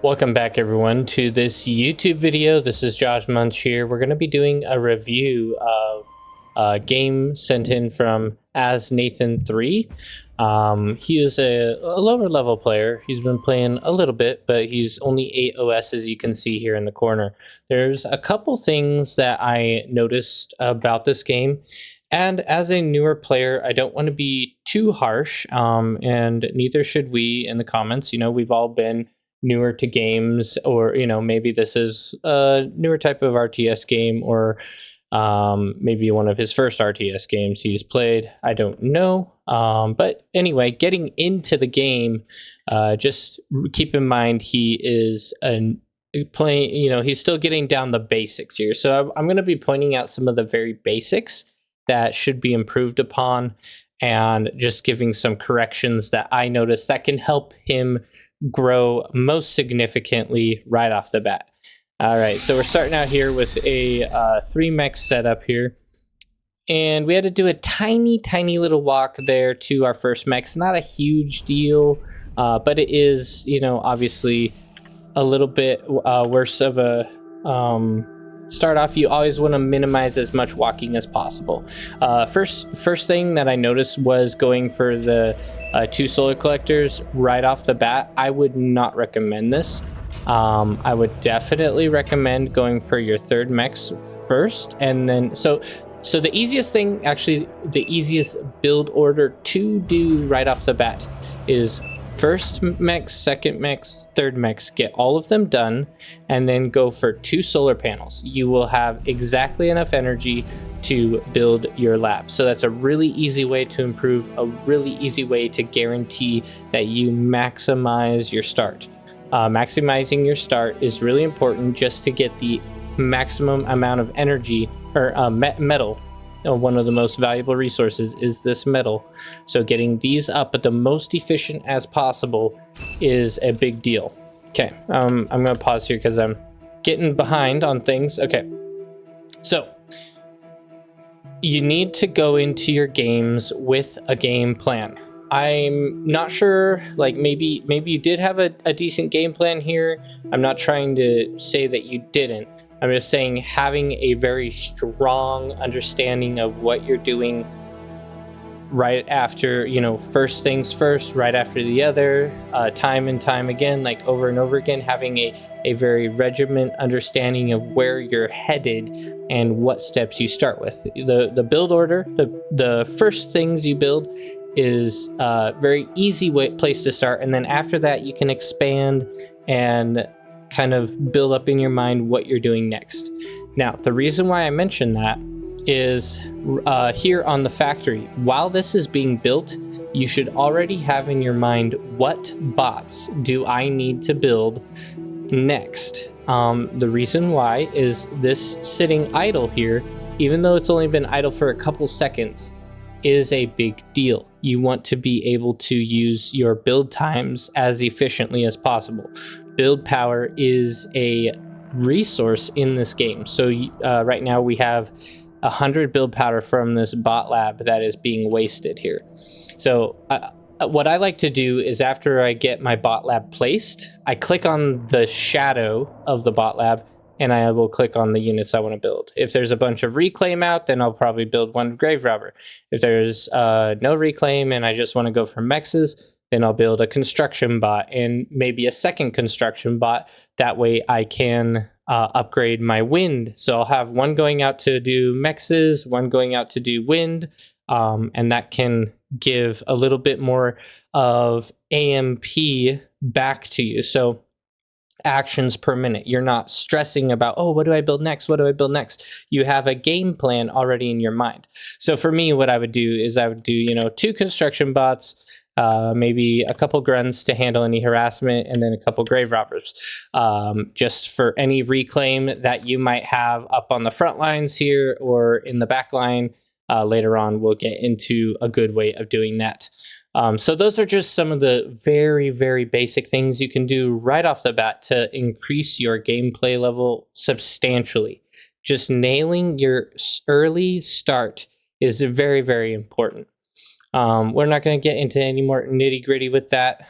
Welcome back everyone to this YouTube video. This is Josh Munch here. We're going to be doing a review of a game sent in from As Nathan 3. He is a lower level player. He's been playing a little bit, but he's only 8 OS as you can see here in the corner. There's a couple things that I noticed about this game. And as a newer player, I don't want to be too harsh, and neither should we in the comments. You know, we've all been newer to games, or maybe this is a newer type of RTS game, or maybe one of his first RTS games he's played. I don't know, but anyway, getting into the game, just keep in mind he is playing. He's still getting down the basics here, so I'm going to be pointing out some of the very basics that should be improved upon, and just giving some corrections that I noticed that can help him grow most significantly right off the bat. All right, so we're starting out here with a 3 mech setup here, and we had to do a tiny little walk there to our first mech. It's not a huge deal, but it is, obviously a little bit worse of a start off. You always want to minimize as much walking as possible. First thing that I noticed was going for the 2 solar collectors right off the bat. I would not recommend this. I would definitely recommend going for your 3rd mechs first, and then so the easiest thing, actually the easiest build order to do right off the bat is 1st mechs, 2nd mechs, 3rd mechs. Get all of them done, and then go for 2 solar panels. You will have exactly enough energy to build your lab. So that's a really easy way to improve, a really easy way to guarantee that you maximize your start. Maximizing your start is really important just to get the maximum amount of energy, or metal. One of the most valuable resources is this metal, so getting these up at the most efficient as possible is a big deal. Okay, I'm gonna pause here because I'm getting behind on things. Okay, so you need to go into your games with a game plan. I'm not sure, like maybe you did have a decent game plan here. I'm not trying to say that you didn't. I'm just saying having a very strong understanding of what you're doing right after, first things first, right after the other, time and time again, like over and over again, having a very regiment understanding of where you're headed and what steps you start with. The build order, the first things you build is a very easy place to start, and then after that you can expand and kind of build up in your mind what you're doing next. Now, the reason why I mention that is here on the factory, while this is being built, you should already have in your mind, what bots do I need to build next? The reason why is this sitting idle here, even though it's only been idle for a couple seconds, is a big deal. You want to be able to use your build times as efficiently as possible. Build power is a resource in this game. So right now we have 100 build power from this bot lab that is being wasted here. So what I like to do is, after I get my bot lab placed, I click on the shadow of the bot lab, and I will click on the units I want to build. If there's a bunch of reclaim out, then I'll probably build 1 grave robber. If there's no reclaim and I just want to go for mexes, then I'll build a construction bot and maybe a 2nd construction bot. That way I can upgrade my wind. So I'll have 1 going out to do mexes, 1 going out to do wind, and that can give a little bit more of AMP back to you. So actions per minute. You're not stressing about, oh, what do I build next? What do I build next? You have a game plan already in your mind. So for me, what I would do is I would do, 2 construction bots, maybe a couple gruns to handle any harassment, and then a couple grave robbers, just for any reclaim that you might have up on the front lines here or in the back line. Later on, we'll get into a good way of doing that. So those are just some of the very basic things you can do right off the bat to increase your gameplay level substantially. Just nailing your early start is very important. We're not going to get into any more nitty gritty with that.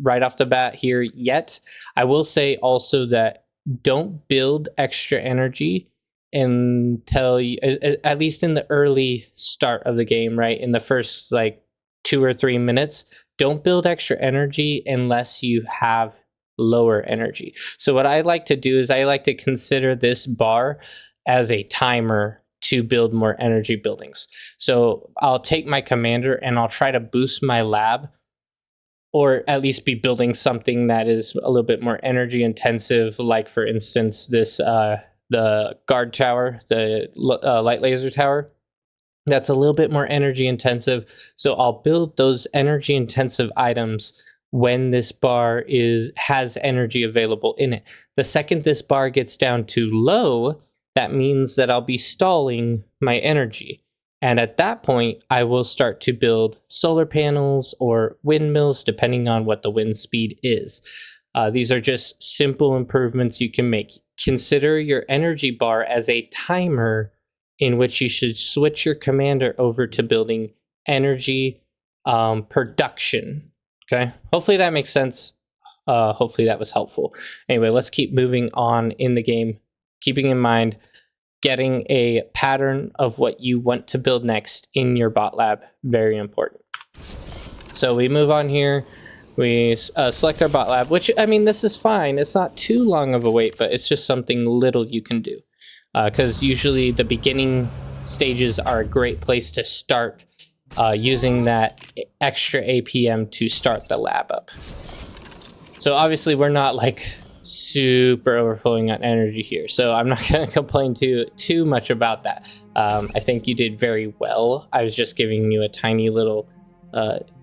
right off the bat here yet. I will say also that don't build extra energy until you, at least in the early start of the game, right? In the first like 2 or 3 minutes, don't build extra energy unless you have lower energy. So what I like to do is I like to consider this bar as a timer to build more energy buildings. So I'll take my commander and I'll try to boost my lab, or at least be building something that is a little bit more energy intensive, like for instance this the guard tower, the light laser tower. That's a little bit more energy intensive. So I'll build those energy intensive items when this bar has energy available in it. The second this bar gets down too low, that means that I'll be stalling my energy. And at that point, I will start to build solar panels or windmills, depending on what the wind speed is. These are just simple improvements you can make. Consider your energy bar as a timer in which you should switch your commander over to building energy production. Okay, hopefully that makes sense. Hopefully that was helpful. Anyway, let's keep moving on in the game, keeping in mind getting a pattern of what you want to build next in your bot lab. Very important. So we move on here. We select our bot lab, which, I mean, this is fine. It's not too long of a wait, but it's just something little you can do. Because usually the beginning stages are a great place to start using that extra APM to start the lab up. So obviously we're not like super overflowing on energy here, so I'm not going to complain too much about that. I think you did very well. I was just giving you a tiny little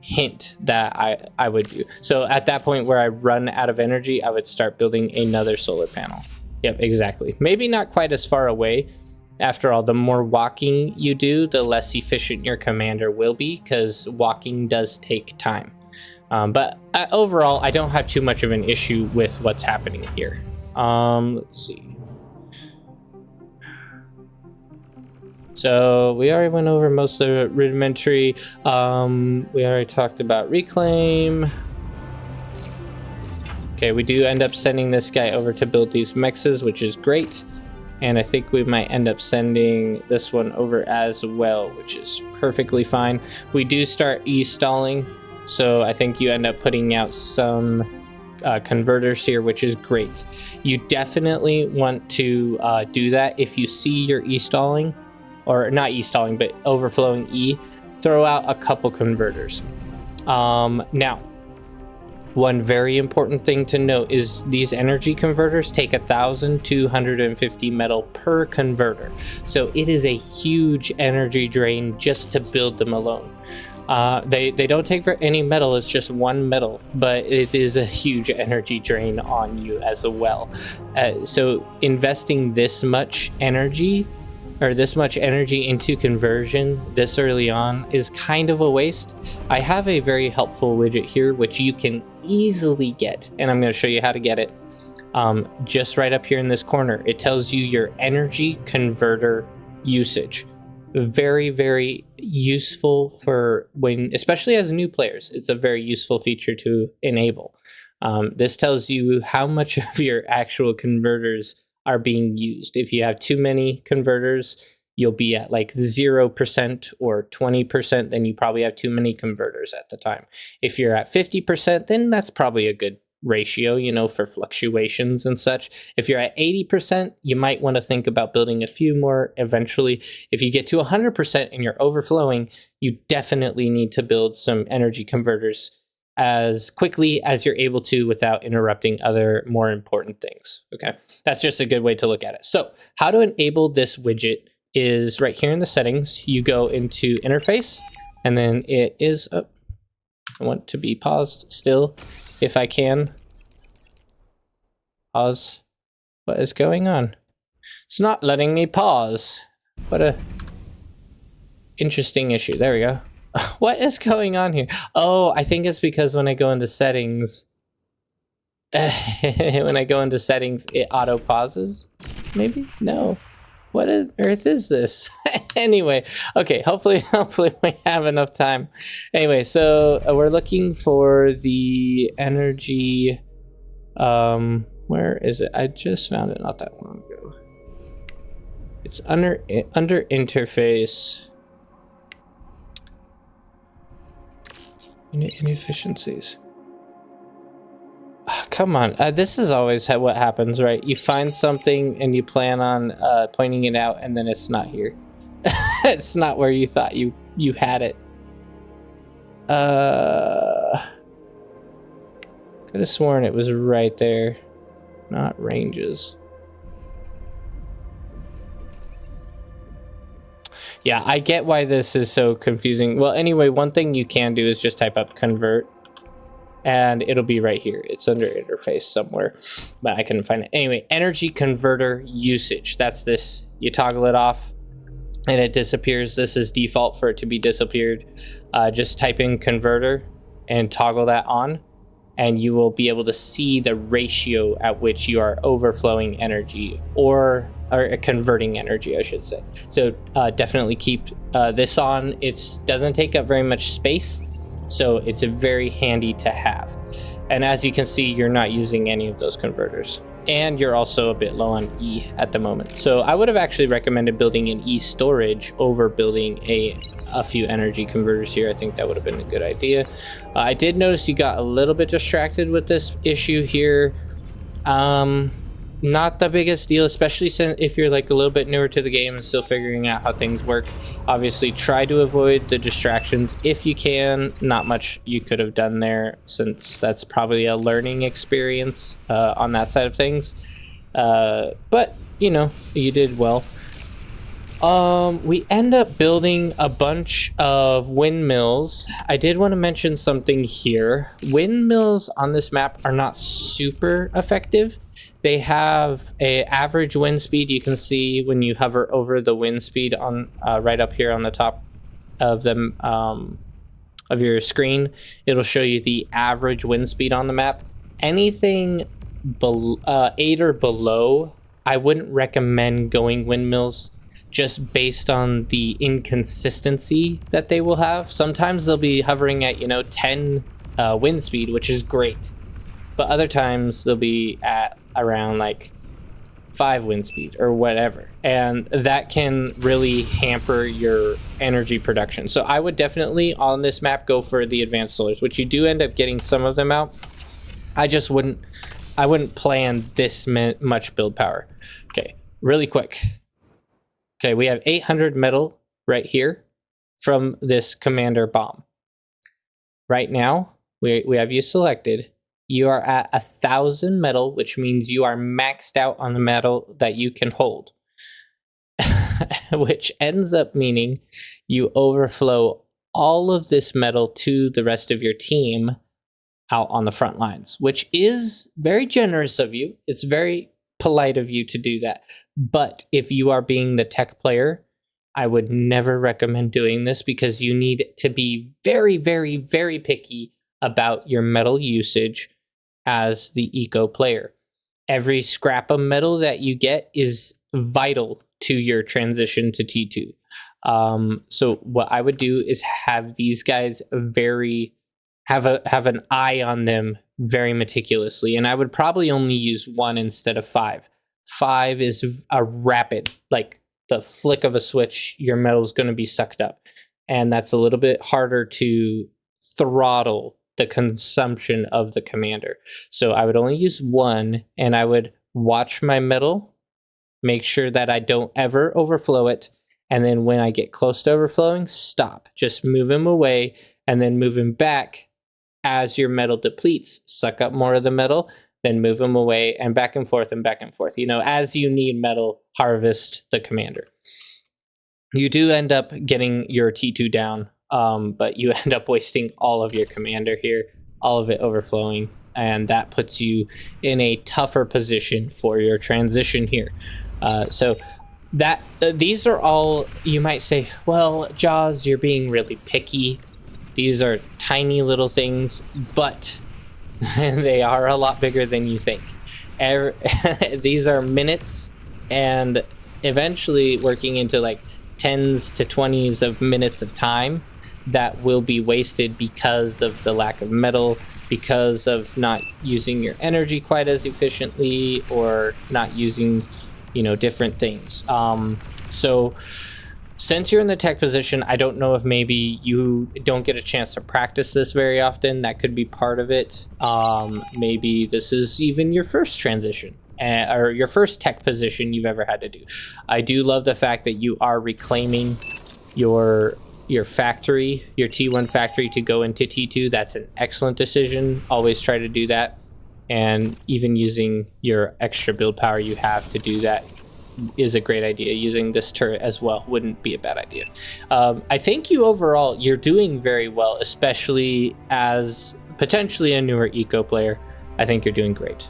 hint that I would do. So at that point where I run out of energy, I would start building another solar panel. Yep, exactly. Maybe not quite as far away. After all, the more walking you do, the less efficient your commander will be, because walking does take time. But overall, I don't have too much of an issue with what's happening here. Let's see. So we already went over most of the rudimentary. We already talked about reclaim. Okay, we do end up sending this guy over to build these mexes, which is great. And I think we might end up sending this one over as well, which is perfectly fine. We do start e-stalling, so I think you end up putting out some converters here, which is great. You definitely want to do that if you see you're e-stalling, or not e-stalling, but overflowing E, throw out a couple converters. Now, one very important thing to note is these energy converters take 1,250 metal per converter. So it is a huge energy drain just to build them alone. They don't take any metal, it's just one metal, but it is a huge energy drain on you as well. So investing this much energy into conversion this early on is kind of a waste. I have a very helpful widget here which you can easily get, and I'm going to show you how to get it. Just right up here in this corner, it tells you your energy converter usage. Very, very useful for when, especially as new players, it's a very useful feature to enable. This tells you how much of your actual converters are being used. If you have too many converters, you'll be at like 0% or 20%, then you probably have too many converters at the time. If you're at 50%, then that's probably a good ratio, you know, for fluctuations and such. If you're at 80%, you might want to think about building a few more eventually. If you get to 100% and you're overflowing, you definitely need to build some energy converters as quickly as you're able to without interrupting other more important things. Okay, that's just a good way to look at it. So how to enable this widget is right here in the settings. You go into interface, and then it is up. I want to be paused still if I can. Pause. What is going on? It's not letting me pause. What a interesting issue. There we go. What is going on here? Oh, I think it's because when I go into settings, it auto pauses. Maybe? No. What on earth is this? Anyway, okay, hopefully we have enough time. Anyway, so we're looking for the energy. Where is it? I just found it not that long ago. It's under interface. Inefficiencies. Oh, come on, this is always what happens, right? You find something and you plan on pointing it out, and then it's not here. It's not where you thought you had it. Could have sworn it was right there. Not ranges. Yeah, I get why this is so confusing. Well, anyway, one thing you can do is just type up convert, and it'll be right here. It's under interface somewhere, but I couldn't find it. Anyway, energy converter usage. That's this. You toggle it off, and it disappears. This is default for it to be disappeared. Just type in converter and toggle that on, and you will be able to see the ratio at which you are overflowing energy or converting energy, I should say. So definitely keep this on. It doesn't take up very much space, so it's very handy to have. And as you can see, you're not using any of those converters. And you're also a bit low on E at the moment. So I would have actually recommended building an E storage over building a few energy converters here. I think that would have been a good idea. I did notice you got a little bit distracted with this issue here. Not the biggest deal, especially if you're like a little bit newer to the game and still figuring out how things work. Obviously, try to avoid the distractions if you can. Not much you could have done there, since that's probably a learning experience on that side of things. But, you know, you did well. We end up building a bunch of windmills. I did want to mention something here. Windmills on this map are not super effective. They have a average wind speed. You can see when you hover over the wind speed on right up here on the top of them of your screen. It'll show you the average wind speed on the map. Anything 8 or below, I wouldn't recommend going windmills, just based on the inconsistency that they will have. Sometimes they'll be hovering at 10 wind speed, which is great, but other times they'll be at around like 5 wind speed or whatever, and that can really hamper your energy production. So I would definitely on this map go for the advanced solars, which you do end up getting some of them out. I wouldn't plan this much build power. Okay, really quick. Okay, we have 800 metal right here from this commander bomb. Right now we have you selected. You are at 1,000 metal, which means you are maxed out on the metal that you can hold, which ends up meaning you overflow all of this metal to the rest of your team out on the front lines, which is very generous of you. It's very polite of you to do that. But if you are being the tech player, I would never recommend doing this, because you need to be very, very, very picky about your metal usage as the eco player. Every scrap of metal that you get is vital to your transition to T2. So what I would do is have these guys have an eye on them very meticulously, and I would probably only use 1 instead of 5. 5 is a rapid, like the flick of a switch, your metal is going to be sucked up, and that's a little bit harder to throttle the consumption of the commander. So I would only use 1, and I would watch my metal, make sure that I don't ever overflow it, and then when I get close to overflowing, stop. Just move him away, and then move him back as your metal depletes. Suck up more of the metal, then move him away, and back and forth and back and forth. As you need metal, harvest the commander. You do end up getting your T2 down, but you end up wasting all of your commander here, all of it overflowing, and that puts you in a tougher position for your transition here. So that these are all, you might say, well, Jaws, you're being really picky. These are tiny little things, but they are a lot bigger than you think. These are minutes, and eventually working into like 10s to 20s of minutes of time that will be wasted because of the lack of metal, because of not using your energy quite as efficiently, or not using, you know, different things. So since you're in the tech position, I don't know if maybe you don't get a chance to practice this very often. That could be part of it. Maybe this is even your first transition, or your first tech position you've ever had to do. I do love the fact that you are reclaiming your factory, your T1 factory, to go into T2. That's an excellent decision. Always try to do that. And even using your extra build power you have to do that is a great idea. Using this turret as well wouldn't be a bad idea. I think overall you're doing very well, especially as potentially a newer eco player. I think you're doing great.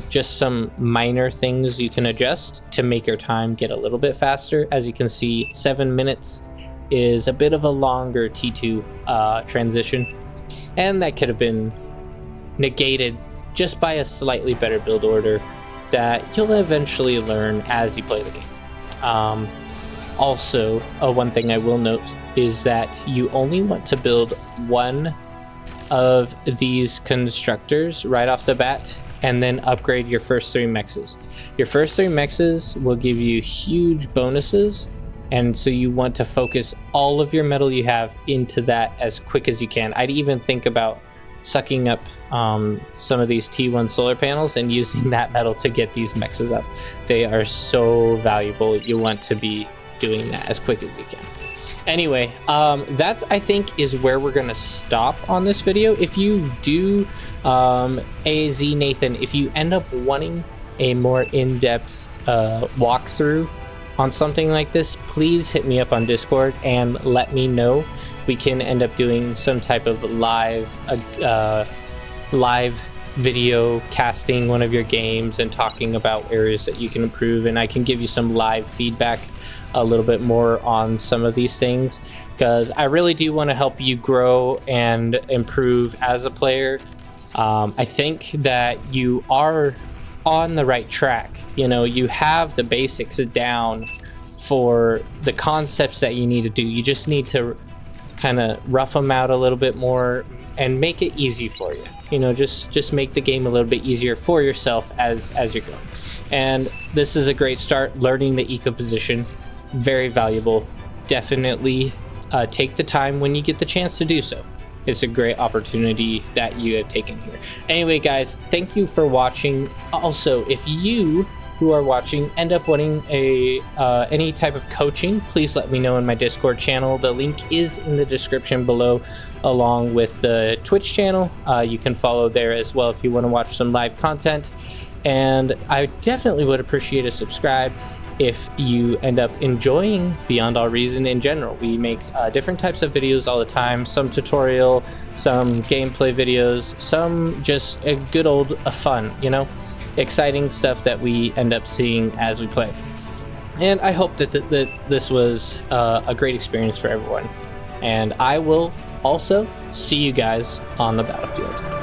Just some minor things you can adjust to make your time get a little bit faster. As you can see, 7 minutes is a bit of a longer T2 transition, and that could have been negated just by a slightly better build order that you'll eventually learn as you play the game. Also, one thing I will note is that you only want to build one of these constructors right off the bat, and then upgrade your first 3 mexes. Your first 3 mexes will give you huge bonuses, and so you want to focus all of your metal you have into that as quick as you can. I'd even think about sucking up some of these T1 solar panels and using that metal to get these mexes up. They are so valuable. You want to be doing that as quick as you can. Anyway, that's, I think, is where we're gonna stop on this video. If you do, AZ Nathan, if you end up wanting a more in-depth walkthrough on something like this, please hit me up on Discord and let me know. We can end up doing some type of live video casting one of your games and talking about areas that you can improve, and I can give you some live feedback a little bit more on some of these things, because I really do want to help you grow and improve as a player. I think that you are on the right track. You know, you have the basics down for the concepts that you need to do. You just need to kind of rough them out a little bit more and make it easy for you. You know, just make the game a little bit easier for yourself as you're going. And this is a great start. Learning the eco position, very valuable. Definitely take the time when you get the chance to do so. It's a great opportunity that you have taken here. Anyway, guys, thank you for watching. Also, if you who are watching end up wanting any type of coaching, please let me know in my Discord channel. The link is in the description below, along with the Twitch channel. You can follow there as well if you want to watch some live content. And I definitely would appreciate a subscribe if you end up enjoying Beyond All Reason in general. We make different types of videos all the time, some tutorial, some gameplay videos, some just a good old fun, you know, exciting stuff that we end up seeing as we play. And I hope that this was a great experience for everyone. And I will also see you guys on the battlefield.